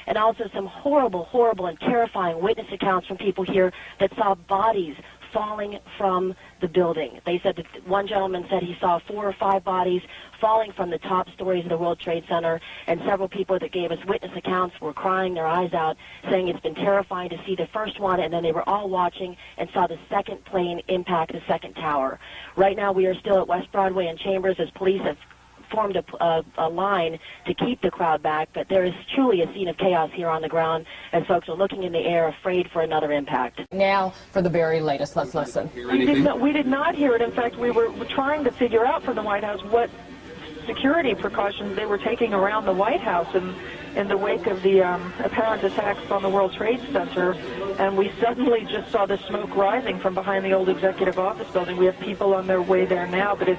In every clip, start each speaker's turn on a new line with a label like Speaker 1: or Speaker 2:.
Speaker 1: and also some horrible, horrible and terrifying witness accounts from people here that saw bodies falling from the building. They said that one gentleman said he saw 4 or 5 bodies falling from the top stories of the World Trade Center, and several people that gave us witness accounts were crying their eyes out, saying it's been terrifying to see the first one, and then they were all watching and saw the second plane impact the second tower. Right now we are still at West Broadway and Chambers as police have formed a line to keep the crowd back, but there is truly a scene of chaos here on the ground as folks are looking in the air afraid for another impact.
Speaker 2: Now for the very latest, let's listen.
Speaker 3: We did not hear it. In fact, we were trying to figure out from the White House what security precautions they were taking around the White House in the wake of the apparent attacks on the World Trade Center, and we suddenly just saw the smoke rising from behind the old executive office building. We have people on their way there now, but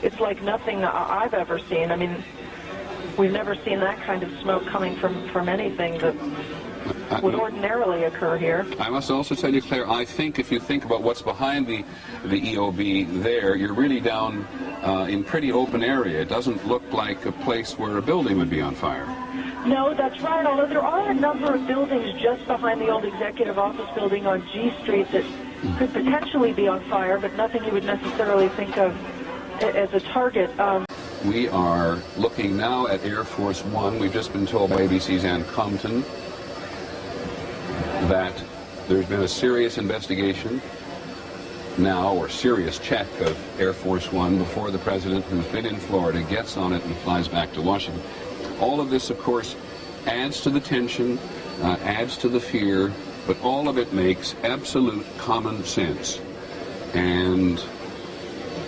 Speaker 3: it's like nothing I've ever seen. I mean, we've never seen that kind of smoke coming from anything that would ordinarily occur here.
Speaker 4: I must also tell you, Claire, I think if you think about what's behind the EOB there, you're really down in pretty open area. It doesn't look like a place where a building would be on fire.
Speaker 3: No, that's right, although there are a number of buildings just behind the old executive office building on G Street that could potentially be on fire, but nothing you would necessarily think of as a target.
Speaker 4: We are looking now at Air Force One. We've just been told by ABC's Ann Compton that there's been a serious investigation now, or serious check of Air Force One before the president, who's been in Florida, gets on it and flies back to Washington. All of this, of course, adds to the tension, adds to the fear, but all of it makes absolute common sense. And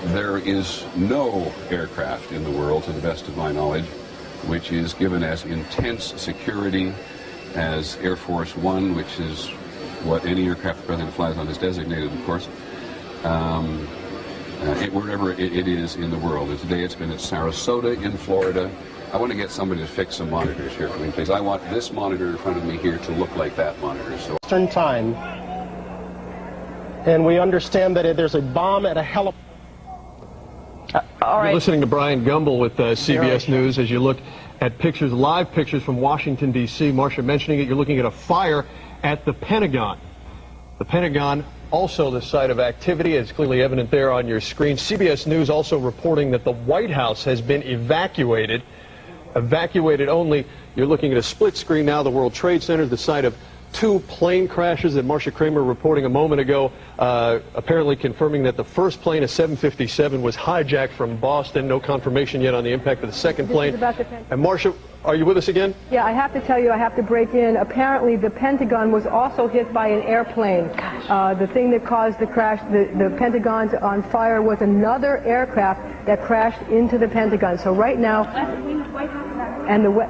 Speaker 4: there is no aircraft in the world, to the best of my knowledge, which is given as intense security as Air Force One, which is what any aircraft the president flies on is designated, of course, wherever it is in the world. And today it's been at Sarasota in Florida. I want to get somebody to fix some monitors here for me, please. I want this monitor in front of me here to look like that monitor. So.
Speaker 5: Eastern time, and we understand that there's a bomb at a helipad.
Speaker 6: All right. You're listening to Brian Gumbel with CBS News as you look at pictures, live pictures from Washington, D.C. Marcia mentioning it, you're looking at a fire at the Pentagon. The Pentagon, also the site of activity, is clearly evident there on your screen. CBS News also reporting that the White House has been evacuated. Evacuated only. You're looking at a split screen now. The World Trade Center, the site of 2 plane crashes that Marcia Kramer reporting a moment ago, apparently confirming that the first plane, a 757, was hijacked from Boston. No confirmation yet on the impact of the second plane. And Marcia, are you with us again?
Speaker 7: Yeah, I have to tell you, I have to break in. Apparently, the Pentagon was also hit by an airplane. The thing that caused the crash, the Pentagon on fire, was another aircraft that crashed into the Pentagon. So right now,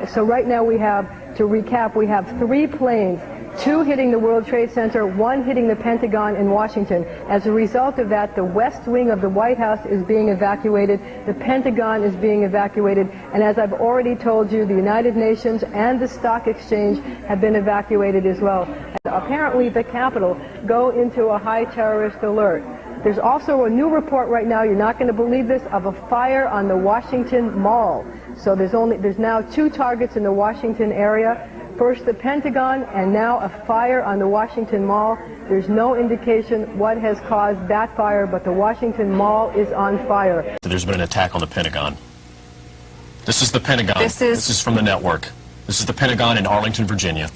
Speaker 7: so right now we have, to recap, we have 3 planes. 2 hitting the World Trade Center, 1 hitting the Pentagon in Washington. As a result of that, the West Wing of the White House is being evacuated, the Pentagon is being evacuated, and as I've already told you, the United Nations and the Stock Exchange have been evacuated as well. And apparently the Capitol go into a high terrorist alert. There's also a new report right now, you're not going to believe this, of a fire on the Washington Mall. So there's now 2 targets in the Washington area. First the Pentagon, and now a fire on the Washington Mall. There's no indication what has caused that fire, but the Washington Mall is on fire.
Speaker 8: There's been an attack on the Pentagon. This is the Pentagon. This is from the network. This is the Pentagon in Arlington, Virginia.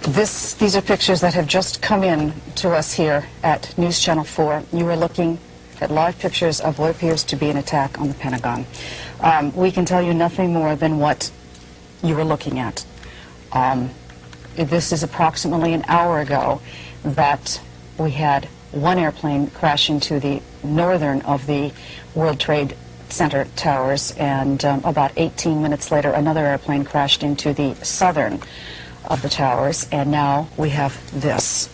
Speaker 9: These are pictures that have just come in to us here at News Channel 4. You are looking at live pictures of what appears to be an attack on the Pentagon. We can tell you nothing more than what you were looking at. This is approximately an hour ago that we had 1 airplane crash into the northern of the World Trade Center towers, and about 18 minutes later another airplane crashed into the southern of the towers, and now we have this.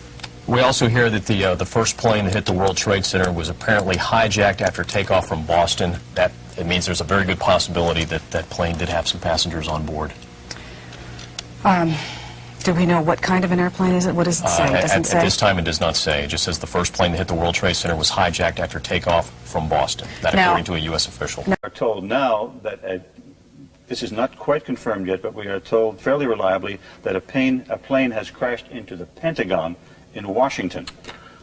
Speaker 8: We also hear that the first plane that hit the World Trade Center was apparently hijacked after takeoff from Boston. It means there's a very good possibility that that plane did have some passengers on board.
Speaker 9: Do we know what kind of an airplane is it? What does it say? It doesn't say?
Speaker 8: At this time, it does not say. It just says the first plane that hit the World Trade Center was hijacked after takeoff from Boston. That according to a U.S. official.
Speaker 10: We are told now that this is not quite confirmed yet, but we are told fairly reliably that a plane has crashed into the Pentagon in Washington.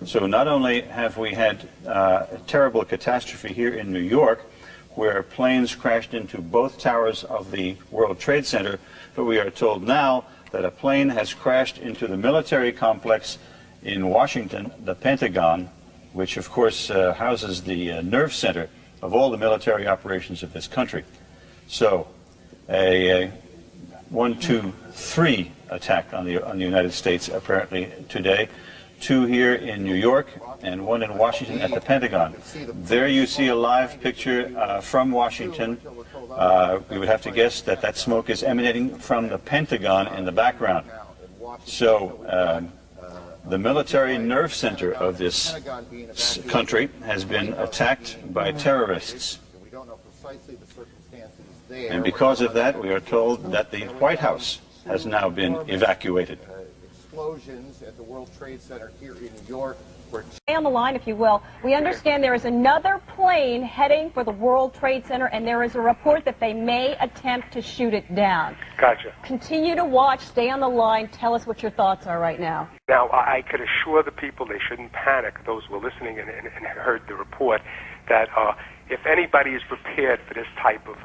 Speaker 10: So not only have we had a terrible catastrophe here in New York, where planes crashed into both towers of the World Trade Center, but we are told now that a plane has crashed into the military complex in Washington, the Pentagon, which of course houses the nerve center of all the military operations of this country. So a 1, 2, 3 attack on the United States apparently today. 2 here in New York and 1 in Washington at the Pentagon. There you see a live picture from Washington. We would have to guess that that smoke is emanating from the Pentagon in the background. So the military nerve center of this country has been attacked by terrorists. And because of that, we are told that the White House has now been evacuated.
Speaker 11: Explosions at the World Trade Center here in New York.
Speaker 12: Stay on the line, if you will. We understand there is another plane heading for the World Trade Center, and there is a report that they may attempt to shoot it down.
Speaker 13: Gotcha.
Speaker 12: Continue to watch. Stay on the line. Tell us what your thoughts are right now.
Speaker 13: Now, I could assure the people they shouldn't panic, those who are listening and heard the report, that if anybody is prepared for this type of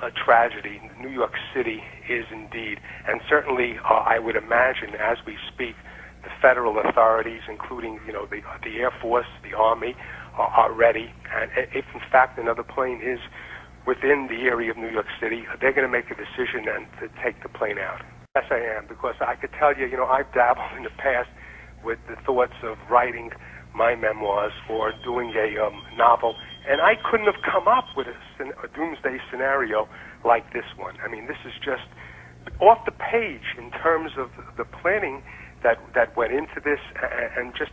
Speaker 13: a tragedy, New York City is indeed. And certainly, I would imagine, as we speak, the federal authorities, including, the Air Force, the Army, are ready. And if, in fact, another plane is within the area of New York City, they're going to make a decision and to take the plane out. Yes, I am, because I could tell you, I've dabbled in the past with the thoughts of writing my memoirs or doing a novel, and I couldn't have come up with a doomsday scenario like this one. I mean, this is just off the page in terms of the planning that went into this, and just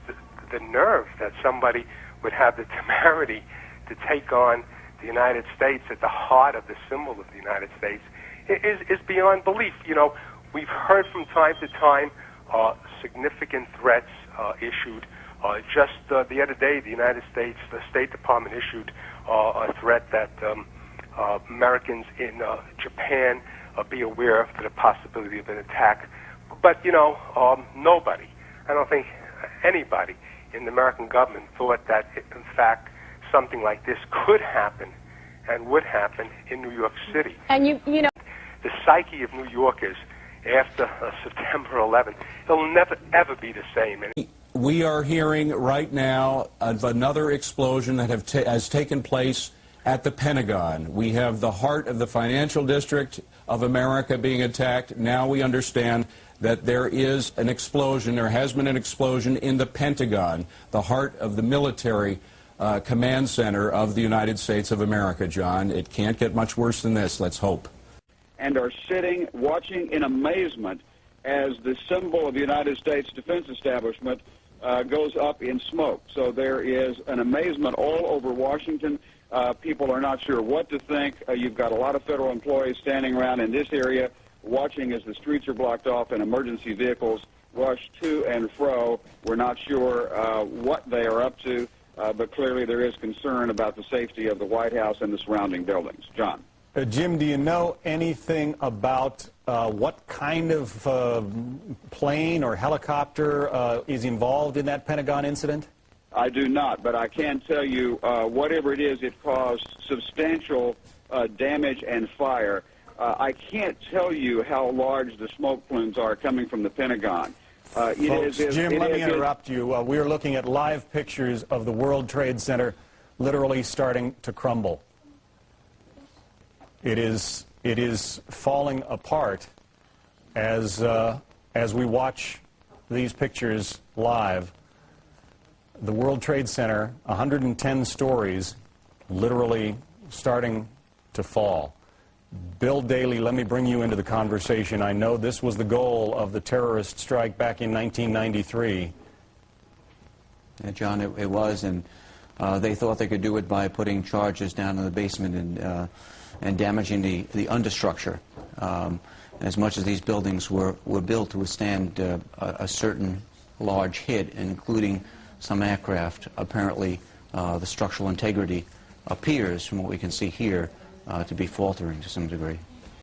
Speaker 13: the nerve that somebody would have the temerity to take on the United States at the heart of the symbol of the United States is beyond belief. We've heard from time to time significant threats issued. Just the other day, the United States, the State Department issued a threat that Americans in Japan be aware of the possibility of an attack. But, nobody, I don't think anybody in the American government thought that, in fact, something like this could happen and would happen in New York City.
Speaker 12: And
Speaker 13: the psyche of New Yorkers after September 11th, it'll never, ever be the same.
Speaker 14: We are hearing right now of another explosion that has taken place at the Pentagon. We have the heart of the financial district of America being attacked. Now we understand that there is an explosion, there has been an explosion in the Pentagon, the heart of the military command center of the United States of America, John. It can't get much worse than this, let's hope.
Speaker 15: And are sitting, watching in amazement as the symbol of the United States defense establishment goes up in smoke. So there is an amazement all over Washington. People are not sure what to think. You've got a lot of federal employees standing around in this area watching as the streets are blocked off and emergency vehicles rush to and fro. We're not sure what they are up to, but clearly there is concern about the safety of the White House and the surrounding buildings. John.
Speaker 16: Jim, do you know anything about what kind of plane or helicopter is involved in that Pentagon incident?
Speaker 15: I do not, but I can tell you whatever it is, it caused substantial damage and fire. I can't tell you how large the smoke plumes are coming from the Pentagon.
Speaker 16: Folks, Jim, let me interrupt you. We are looking at live pictures of the World Trade Center literally starting to crumble. It is falling apart as we watch these pictures live. The World Trade Center, 110 stories, literally starting to fall. Bill Daley, let me bring you into the conversation. I know this was the goal of the terrorist strike back in 1993.
Speaker 17: Yeah, John, it was, and they thought they could do it by putting charges down in the basement and damaging the understructure. As much as these buildings were built to withstand a certain large hit, including some aircraft, apparently the structural integrity appears, from what we can see here, to be faltering to some degree.